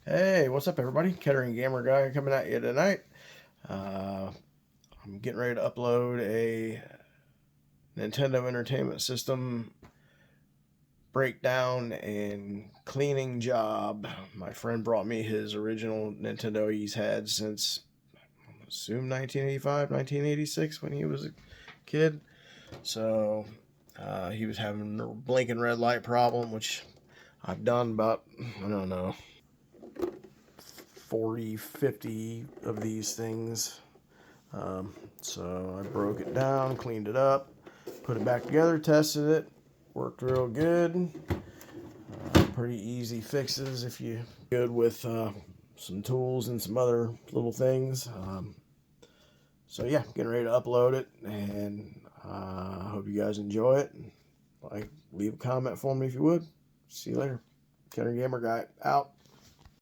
Hey, what's up, everybody? Kettering Gamer Guy coming at you tonight. Uh, I'm getting ready to upload a Nintendo Entertainment System breakdown and cleaning job. My friend brought me his original Nintendo he's had since, I assume, 1985, 1986 when he was a kid. So he was having a blinking red light problem, which I've done about, I don't know, 40, 50 of these things. So I broke it down, cleaned it up, put it back together, tested it, worked real good. Pretty easy fixes if you good with some tools and some other little things. So yeah, getting ready to upload it, and I hope you guys enjoy it. Like, leave a comment for me if you would. See you later. Kettering Gamer Guy out.